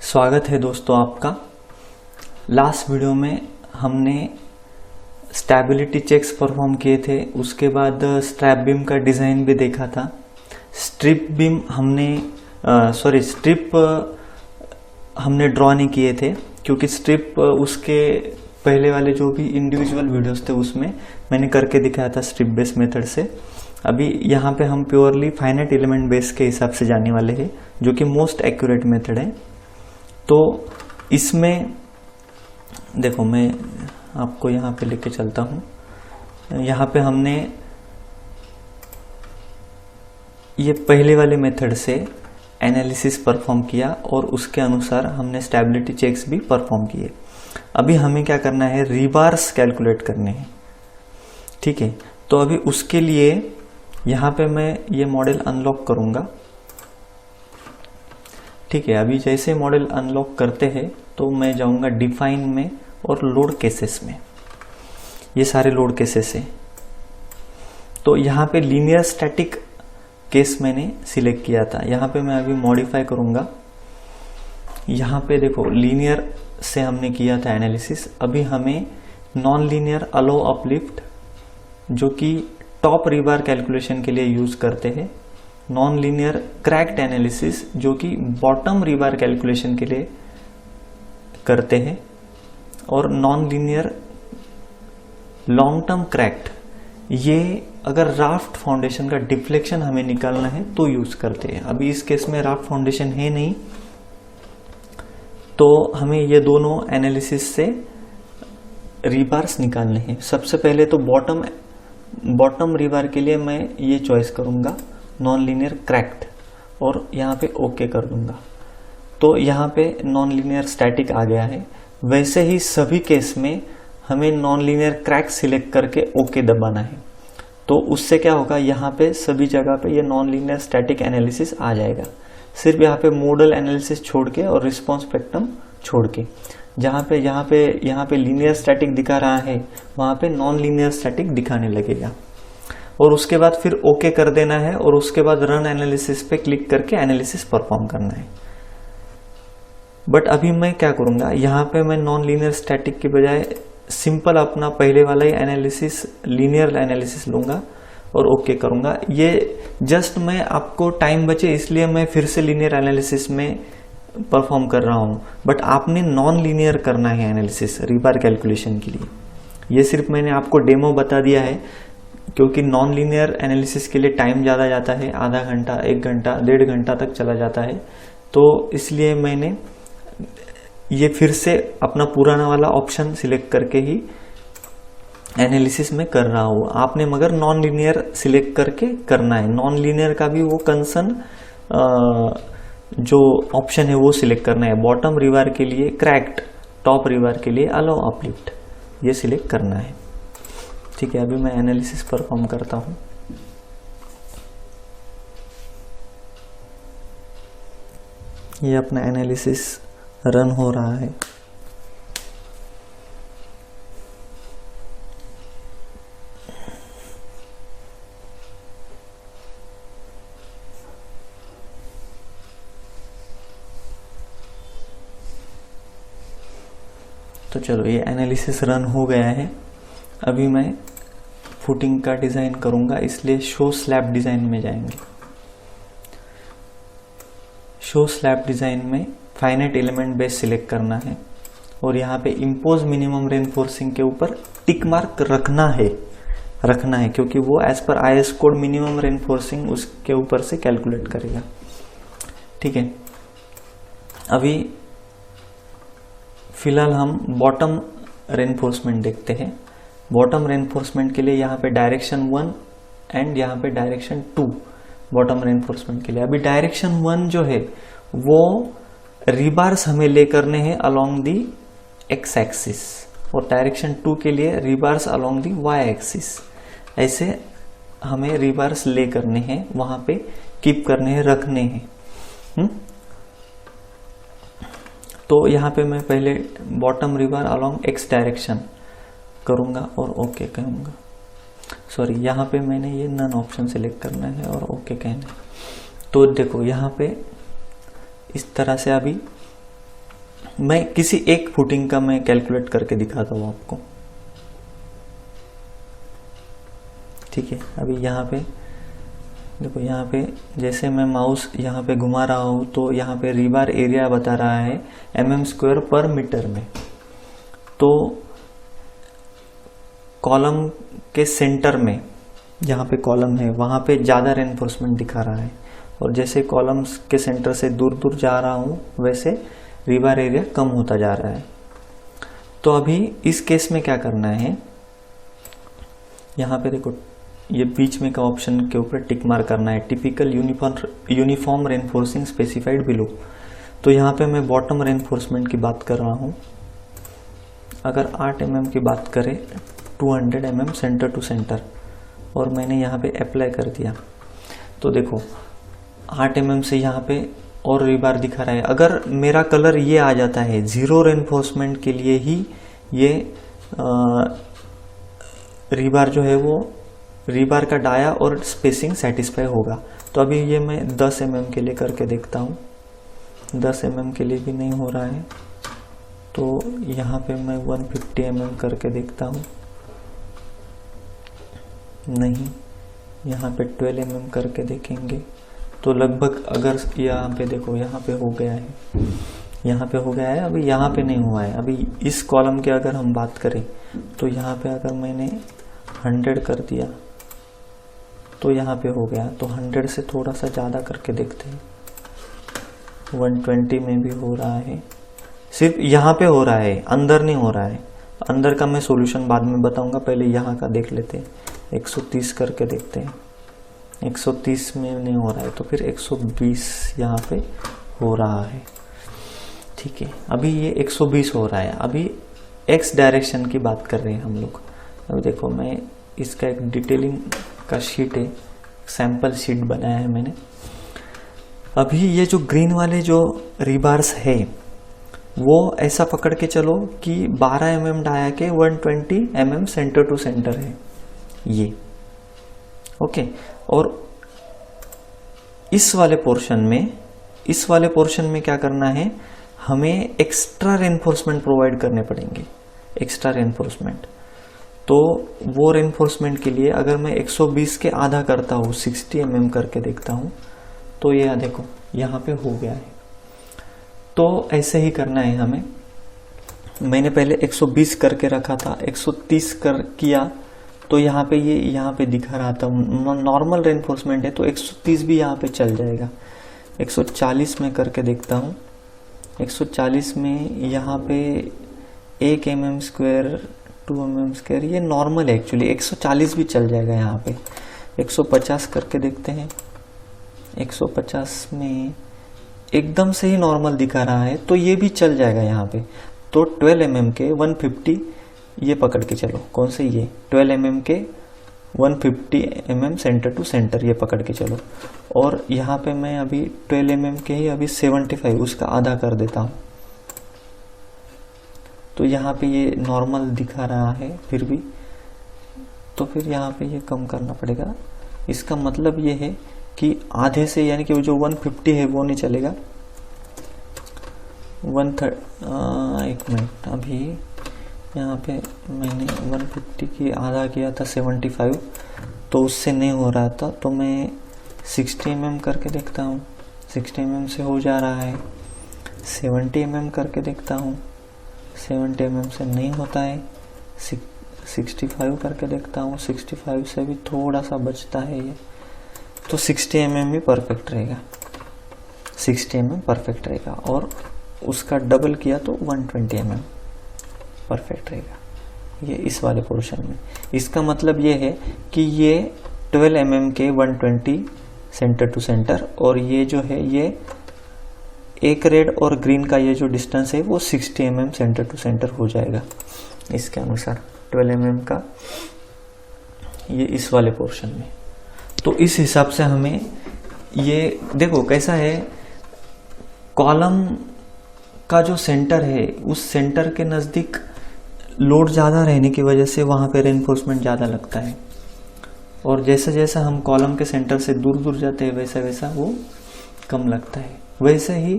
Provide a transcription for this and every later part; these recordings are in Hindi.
स्वागत है दोस्तों आपका। लास्ट वीडियो में हमने स्टेबिलिटी चेक्स परफॉर्म किए थे, उसके बाद स्ट्रैप बीम का डिज़ाइन भी देखा था। स्ट्रिप बीम स्ट्रिप हमने ड्रॉ नहीं किए थे क्योंकि स्ट्रिप उसके पहले वाले जो भी इंडिविजुअल वीडियोस थे उसमें मैंने करके दिखाया था स्ट्रिप बेस मेथड से। अभी यहाँ पे हम प्योरली फाइनाइट एलिमेंट बेस के हिसाब से जाने वाले हैं, जो कि मोस्ट एक्यूरेट मेथड है। तो इसमें देखो, मैं आपको यहाँ पे लेके चलता हूँ। यहाँ पे हमने ये पहले वाले मेथड से एनालिसिस परफॉर्म किया और उसके अनुसार हमने स्टेबिलिटी चेक्स भी परफॉर्म किए। अभी हमें क्या करना है, रीबार्स कैलकुलेट करने हैं। ठीक है, तो अभी उसके लिए यहाँ पे मैं ये मॉडल अनलॉक करूँगा। ठीक है, अभी जैसे मॉडल अनलॉक करते हैं तो मैं जाऊँगा डिफाइन में और लोड केसेस में। ये सारे लोड केसेस हैं। तो यहाँ पे लीनियर स्टैटिक केस मैंने सिलेक्ट किया था। यहाँ पे मैं अभी मॉडिफाई करूँगा। यहाँ पे देखो, लीनियर से हमने किया था एनालिसिस। अभी हमें नॉन लीनियर अलो अपलिफ्ट, जो कि टॉप रीबार कैलकुलेशन के लिए यूज करते हैं, नॉन लीनियर क्रैक्ड एनालिसिस जो कि बॉटम रीबार कैलकुलेशन के लिए करते हैं, और non linear long term cracked, ये अगर राफ्ट फाउंडेशन का डिफ्लेक्शन हमें निकालना है तो यूज करते हैं। अभी इस केस में राफ्ट फाउंडेशन है नहीं, तो हमें ये दोनों एनालिसिस से रीबार्स निकालने हैं। सबसे पहले तो बॉटम रीबार के लिए मैं ये चॉइस करूंगा नॉन लीनियर क्रैक्ड, और यहाँ पे ओके कर दूंगा। तो यहाँ पे नॉन लीनियर स्टैटिक आ गया है। वैसे ही सभी केस में हमें नॉन लीनियर क्रैक सिलेक्ट करके ओके दबाना है। तो उससे क्या होगा, यहाँ पे सभी जगह पे ये नॉन लीनियर स्टैटिक एनालिसिस आ जाएगा। सिर्फ यहाँ पे मोडल एनालिसिस छोड़ के और रिस्पॉन्स स्पेक्ट्रम छोड़ के, यहाँ पे लीनियर स्टैटिक दिखा रहा है, वहाँ पे नॉन लीनियर स्टैटिक दिखाने लगेगा। और उसके बाद फिर ओके कर देना है, और उसके बाद रन एनालिसिस पे क्लिक करके एनालिसिस परफॉर्म करना है। बट अभी मैं क्या करूँगा, यहाँ पे मैं नॉन लीनियर स्टैटिक के बजाय सिंपल अपना पहले वाला ही एनालिसिस, लीनियर एनालिसिस लूँगा और ओके करूँगा। ये जस्ट मैं आपको टाइम बचे इसलिए मैं फिर से लीनियर एनालिसिस में परफॉर्म कर रहा हूँ, बट आपने नॉन लीनियर करना है एनालिसिस रीबार कैलकुलेशन के लिए। ये सिर्फ मैंने आपको डेमो बता दिया है, क्योंकि नॉन लीनियर एनालिसिस के लिए टाइम ज़्यादा जाता है, आधा घंटा, 1 घंटा, 1.5 घंटा तक चला जाता है। तो इसलिए मैंने ये फिर से अपना पुराना वाला ऑप्शन सिलेक्ट करके ही एनालिसिस में कर रहा हूँ। आपने मगर नॉन लीनियर सिलेक्ट करके करना है। नॉन लीनियर का भी वो कंसर्न जो ऑप्शन है वो सिलेक्ट करना है। बॉटम रिबार के लिए क्रैक्ड, टॉप रिबार के लिए अलो अपलिफ्ट, ये सिलेक्ट करना है। ठीक है, अभी मैं एनालिसिस परफॉर्म करता हूँ। ये अपना एनालिसिस रन हो रहा है। तो चलो, ये एनालिसिस रन हो गया है। अभी मैं फुटिंग का डिज़ाइन करूँगा, इसलिए शो स्लैब डिज़ाइन में जाएंगे। शो स्लैब डिज़ाइन में फाइनाइट एलिमेंट बेस सिलेक्ट करना है, और यहाँ पे इम्पोज मिनिमम रेनफोर्सिंग के ऊपर टिक मार्क रखना है, क्योंकि वो as per IS code minimum reinforcing उसके ऊपर से कैलकुलेट करेगा। ठीक है, अभी फिलहाल हम बॉटम रेनफोर्समेंट देखते हैं। बॉटम रेनफोर्समेंट के लिए यहाँ पे डायरेक्शन 1 एंड यहाँ पे डायरेक्शन 2 बॉटम रेनफोर्समेंट के लिए। अभी डायरेक्शन 1 जो है वो रिबार्स हमें ले करने हैं अलोंग दी एक्स एक्सिस, और डायरेक्शन 2 के लिए rebars along the y axis. ऐसे हमें रिबार्स ले करने हैं, वहां पे कीप करने हैं, रखने हैं। तो यहाँ पे मैं पहले बॉटम रिबार अलोंग एक्स डायरेक्शन करूँगा और ओके कहूँगा। सॉरी, यहाँ पे मैंने ये नन ऑप्शन सिलेक्ट करना है और ओके कहना है। तो देखो, यहाँ पे इस तरह से अभी मैं किसी एक फुटिंग का मैं कैलकुलेट करके दिखाता हूँ आपको। ठीक है, अभी यहाँ पे देखो, यहाँ पे जैसे मैं माउस यहाँ पे घुमा रहा हूँ तो यहाँ पे रीबार एरिया बता रहा है mm² पर मीटर में। तो कॉलम के सेंटर में, जहाँ पे कॉलम है वहाँ पे ज़्यादा रेनफोर्समेंट दिखा रहा है, और जैसे कॉलम्स के सेंटर से दूर दूर जा रहा हूँ वैसे रीबार एरिया कम होता जा रहा है। तो अभी इस केस में क्या करना है, यहाँ पे देखो ये बीच में का ऑप्शन के ऊपर टिक मार्क करना है, typical uniform reinforcing specified below. तो यहाँ पे मैं बॉटम रेनफोर्समेंट की बात कर रहा हूँ। अगर 8 mm की बात करें, 200 mm सेंटर टू सेंटर, और मैंने यहाँ पे अप्लाई कर दिया, तो देखो 8 mm से यहाँ पे और रीबार दिखा रहा है। अगर मेरा कलर ये आ जाता है, जीरो रेनफोर्समेंट के लिए ही ये रीबार जो है वो रीबार का डाया और स्पेसिंग सेटिस्फाई होगा। तो अभी ये मैं 10 mm के लिए करके देखता हूँ, 10 mm के लिए भी नहीं हो रहा है, तो यहाँ पे मैं 150 mm करके देखता हूँ, नहीं, यहाँ पे 12 mm करके देखेंगे तो लगभग, अगर यहाँ पे देखो यहाँ पे हो गया है, यहाँ पे हो गया है, अभी यहाँ पे नहीं हुआ है। अभी इस कॉलम के अगर हम बात करें तो यहाँ पे अगर मैंने 100 कर दिया तो यहाँ पे हो गया, तो 100 से थोड़ा सा ज़्यादा करके देखते हैं, 120 में भी हो रहा है, सिर्फ यहाँ पे हो रहा है, अंदर नहीं हो रहा है। अंदर का मैं सॉल्यूशन बाद में बताऊंगा, पहले यहाँ का देख लेते हैं। 130 करके देखते हैं, 130 में नहीं हो रहा है तो फिर 120 यहाँ पे हो रहा है। ठीक है, अभी ये 120 हो रहा है। अभी एक्स डायरेक्शन की बात कर रहे हैं हम लोग। अभी देखो, मैं इसका एक डिटेलिंग का शीट है, सैंपल शीट बनाया है मैंने। अभी ये जो ग्रीन वाले जो रीबार्स है वो ऐसा पकड़ के चलो कि 12 mm डाया के 120 mm सेंटर टू सेंटर है ये, ओके। और इस वाले पोर्शन में क्या करना है, हमें एक्स्ट्रा रेनफोर्समेंट प्रोवाइड करने पड़ेंगे, एक्स्ट्रा रेनफोर्समेंट। तो वो रेनफोर्समेंट के लिए अगर मैं 120 के आधा करता हूँ, 60 mm करके देखता हूँ, तो ये देखो यहाँ पे हो गया है। तो ऐसे ही करना है हमें। मैंने पहले 120 करके रखा था, 130 कर किया तो यहाँ पे ये यहाँ पे दिखा रहा था नॉर्मल रेनफोर्समेंट है, तो 130 भी यहाँ पे चल जाएगा। 140 में करके देखता हूँ, 140 में यहाँ पे 1 mm², 2 mm², ये नॉर्मल है एक्चुअली, 140 भी चल जाएगा यहाँ पे। 150 करके देखते हैं, 150 में एकदम से ही नॉर्मल दिखा रहा है तो ये भी चल जाएगा यहाँ पे। तो 12 mm के 150 ये पकड़ के चलो, कौन से, ये 12 mm के 150 mm सेंटर टू सेंटर ये पकड़ के चलो। और यहाँ पे मैं अभी 12 mm के ही अभी 75 उसका आधा कर देता हूँ, तो यहाँ पे ये नॉर्मल दिखा रहा है फिर भी, तो फिर यहाँ पे ये कम करना पड़ेगा। इसका मतलब ये है कि आधे से, यानी कि वो जो 150 है वो नहीं चलेगा। 1 मिनट, अभी यहाँ पे मैंने 150 की आधा किया था 75, तो उससे नहीं हो रहा था, तो मैं 60 mm करके देखता हूँ, 60 mm से हो जा रहा है। 70 mm करके देखता हूँ, 70 mm से नहीं होता है। 65 करके देखता हूँ, 65 से भी थोड़ा सा बचता है ये, तो 60 mm भी परफेक्ट रहेगा, 60 mm परफेक्ट रहेगा। और उसका डबल किया तो 120 mm परफेक्ट रहेगा ये इस वाले पोर्शन में। इसका मतलब ये है कि ये 12 mm के 120 सेंटर टू सेंटर, और ये जो है ये एक रेड और ग्रीन का ये जो डिस्टेंस है वो 60 mm सेंटर टू सेंटर हो जाएगा इसके अनुसार, 12 mm का ये इस वाले पोर्शन में। तो इस हिसाब से हमें ये देखो कैसा है, कॉलम का जो सेंटर है उस सेंटर के नज़दीक लोड ज़्यादा रहने की वजह से वहाँ पे रेनफोर्समेंट ज़्यादा लगता है, और जैसा जैसा हम कॉलम के सेंटर से दूर दूर जाते हैं वैसा वैसा वो कम लगता है। वैसे ही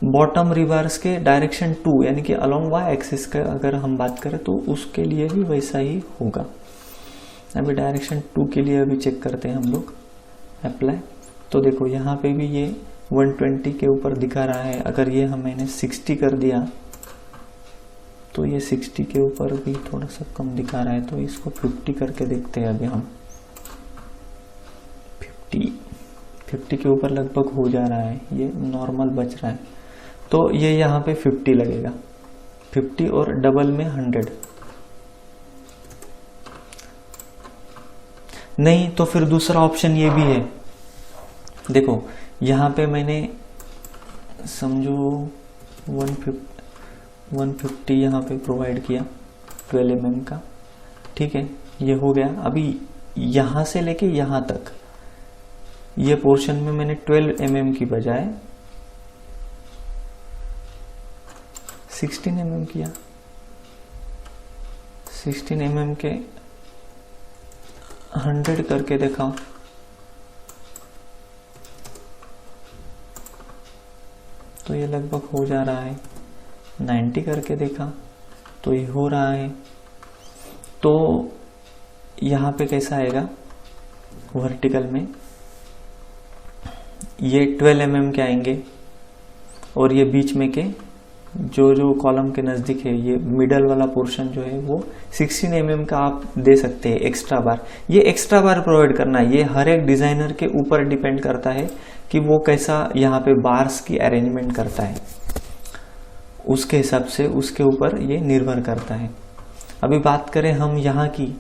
बॉटम रिवर्स के डायरेक्शन 2 यानी कि अलोंग वाई एक्सिस का अगर हम बात करें तो उसके लिए भी वैसा ही होगा। अभी डायरेक्शन 2 के लिए अभी चेक करते हैं हम लोग, अप्लाई। तो देखो यहाँ पे भी ये 120 के ऊपर दिखा रहा है। अगर ये मैंने 60 कर दिया तो ये 60 के ऊपर भी थोड़ा सा कम दिखा रहा है, तो इसको 50 करके देखते हैं अभी हम। 50 के ऊपर लगभग हो जा रहा है, ये नॉर्मल बच रहा है, तो ये यहाँ पे 50 लगेगा। 50 और डबल में 100 नहीं तो फिर दूसरा ऑप्शन ये भी है। देखो यहाँ पे मैंने समझो 150 यहाँ पे प्रोवाइड किया 12 mm का, ठीक है, ये हो गया। अभी यहाँ से लेके यहाँ तक ये पोर्शन में मैंने 12 mm की बजाय 16 mm किया। 16 mm के 100 करके देखा तो ये लगभग हो जा रहा है। 90 करके देखा तो ये हो रहा है। तो यहाँ पे कैसा आएगा, वर्टिकल में ये 12 mm के आएंगे और ये बीच में के जो कॉलम के नज़दीक है, ये मिडल वाला पोर्शन जो है वो 16 mm का आप दे सकते हैं एक्स्ट्रा बार। ये एक्स्ट्रा बार प्रोवाइड करना, ये हर एक डिज़ाइनर के ऊपर डिपेंड करता है कि वो कैसा यहाँ पे बार्स की अरेंजमेंट करता है, उसके हिसाब से उसके ऊपर ये निर्भर करता है। अभी बात करें हम यहाँ की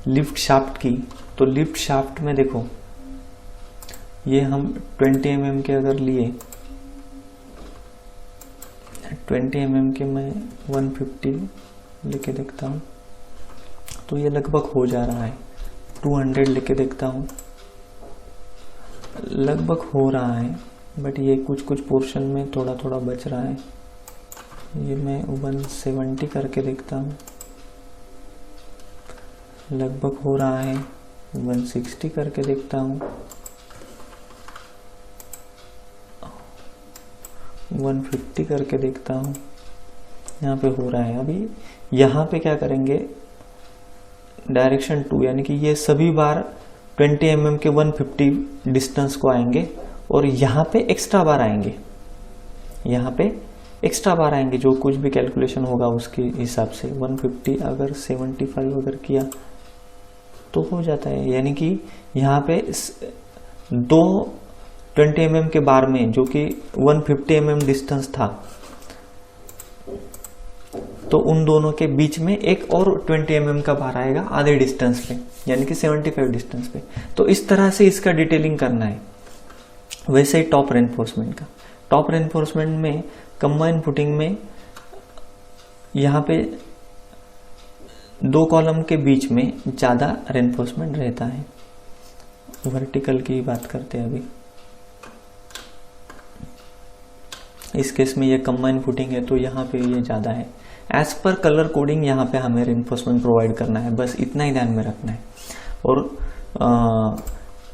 लिफ्ट शाफ्ट की, तो लिफ्ट शाफ्ट में देखो ये हम 20 mm के अगर लिए, 20 mm के मैं 150 लेके देखता हूँ तो ये लगभग हो जा रहा है। 200 लेके देखता हूँ, लगभग हो रहा है, बट ये कुछ कुछ पोर्शन में थोड़ा थोड़ा बच रहा है। ये मैं 170 करके देखता हूँ, लगभग हो रहा है। 160 करके देखता हूँ, 150 करके देखता हूँ, यहाँ पे हो रहा है। अभी यहाँ पे क्या करेंगे, डायरेक्शन 2 यानी कि ये सभी बार 20 mm के 150 डिस्टेंस को आएंगे और यहाँ पे एक्स्ट्रा बार आएंगे, यहाँ पे एक्स्ट्रा बार आएंगे, जो कुछ भी कैलकुलेशन होगा उसके हिसाब से। 150 अगर 75 अगर किया तो हो जाता है, यानी कि यहाँ पे दो 20 mm के बार में जो कि 150 mm डिस्टेंस था, तो उन दोनों के बीच में एक और 20 mm का बार आएगा आधे डिस्टेंस पे, यानी कि 75 डिस्टेंस पे। तो इस तरह से इसका डिटेलिंग करना है। वैसे ही टॉप रेनफोर्समेंट का, टॉप रेनफोर्समेंट में कंबाइन फुटिंग में यहाँ पे 2 कॉलम के बीच में ज़्यादा रेनफोर्समेंट रहता है। वर्टिकल की बात करते हैं अभी, इस केस में ये कंबाइन फुटिंग है तो यहाँ पे ये ज़्यादा है। एज पर कलर कोडिंग यहाँ पे हमें रेनफोर्समेंट प्रोवाइड करना है, बस इतना ही ध्यान में रखना है। और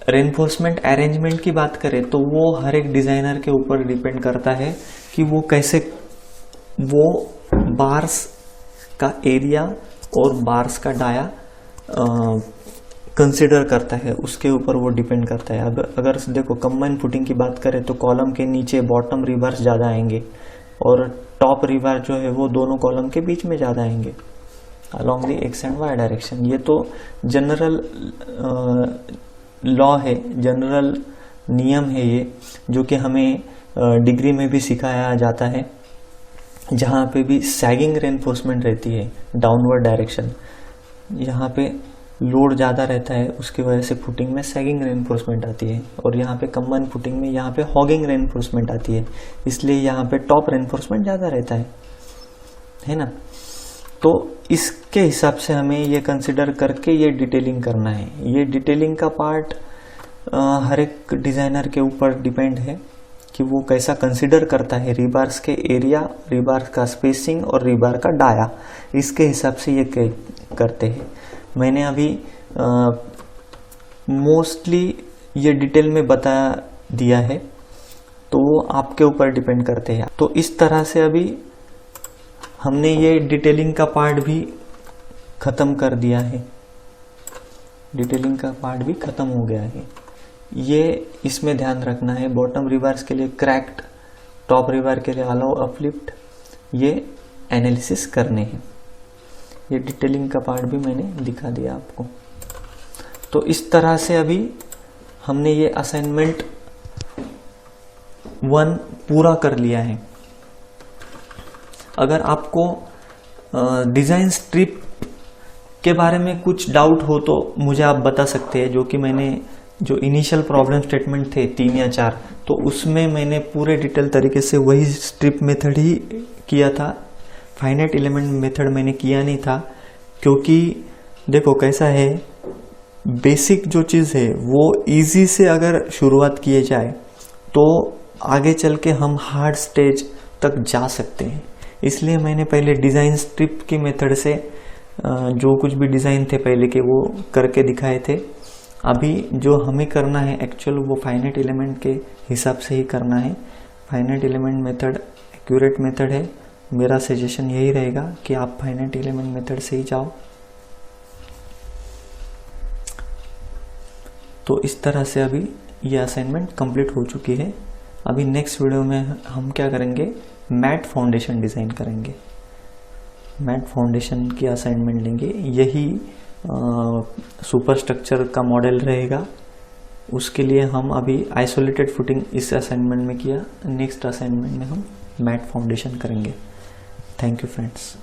रेनफोर्समेंट अरेंजमेंट की बात करें तो वो हर एक डिज़ाइनर के ऊपर डिपेंड करता है कि वो कैसे वो बार्स का एरिया और बार्स का डाया कंसिडर करता है, उसके ऊपर वो डिपेंड करता है। अगर देखो कंबाइन फुटिंग की बात करें तो कॉलम के नीचे बॉटम रिवर्स ज़्यादा आएंगे और टॉप रिवर्स जो है वो दोनों कॉलम के बीच में ज़्यादा आएंगे along the x and y direction. ये तो जनरल लॉ है, जनरल नियम है ये, जो कि हमें डिग्री में भी सिखाया जाता है। जहाँ पे भी सैगिंग रेनफोर्समेंट रहती है डाउनवर्ड डायरेक्शन, यहाँ पे लोड ज़्यादा रहता है, उसकी वजह से फुटिंग में सैगिंग रेनफोर्समेंट आती है। और यहाँ पे कंबाइन फुटिंग में यहाँ पे हॉगिंग रेनफोर्समेंट आती है, इसलिए यहाँ पे टॉप रेनफोर्समेंट ज़्यादा रहता है ना। तो इसके हिसाब से हमें ये कंसिडर करके ये डिटेलिंग करना है। ये डिटेलिंग का पार्ट हर एक डिज़ाइनर के ऊपर डिपेंड है कि वो कैसा कंसिडर करता है रिबार्स के एरिया, रिबार का स्पेसिंग और रिबार का डाया, इसके हिसाब से ये करते हैं। मैंने अभी मोस्टली ये डिटेल में बता दिया है, तो वो आपके ऊपर डिपेंड करते हैं। तो इस तरह से अभी हमने ये डिटेलिंग का पार्ट भी खत्म कर दिया है, डिटेलिंग का पार्ट भी खत्म हो गया है। ये इसमें ध्यान रखना है, बॉटम रिवर्स के लिए क्रैक्ड, टॉप रिवर के लिए अलाउ अपलिफ्ट, ये एनालिसिस करने हैं। ये डिटेलिंग का पार्ट भी मैंने दिखा दिया आपको। तो इस तरह से अभी हमने ये असाइनमेंट 1 पूरा कर लिया है। अगर आपको डिजाइन स्ट्रिप के बारे में कुछ डाउट हो तो मुझे आप बता सकते हैं, जो कि मैंने जो इनिशियल प्रॉब्लम स्टेटमेंट थे 3 या 4, तो उसमें मैंने पूरे डिटेल तरीके से वही स्ट्रिप मेथड ही किया था। फाइनाइट एलिमेंट मेथड मैंने किया नहीं था, क्योंकि देखो कैसा है, बेसिक जो चीज़ है वो इजी से अगर शुरुआत किए जाए तो आगे चल के हम हार्ड स्टेज तक जा सकते हैं। इसलिए मैंने पहले डिज़ाइन स्ट्रिप की मेथड से जो कुछ भी डिज़ाइन थे पहले के वो करके दिखाए थे। अभी जो हमें करना है एक्चुअल वो फाइनाइट एलिमेंट के हिसाब से ही करना है। Finite element method accurate method है, मेरा सजेशन यही रहेगा कि आप फाइनाइट एलिमेंट मेथड से ही जाओ। तो इस तरह से अभी ये असाइनमेंट कंप्लीट हो चुकी है। अभी नेक्स्ट वीडियो में हम क्या करेंगे, मैट फाउंडेशन डिज़ाइन करेंगे। मैट फाउंडेशन की असाइनमेंट लेंगे, यही सुपर स्ट्रक्चर का मॉडल रहेगा। उसके लिए हम अभी आइसोलेटेड फुटिंग इस असाइनमेंट में किया, नेक्स्ट असाइनमेंट में हम मैट फाउंडेशन करेंगे। Thank you friends.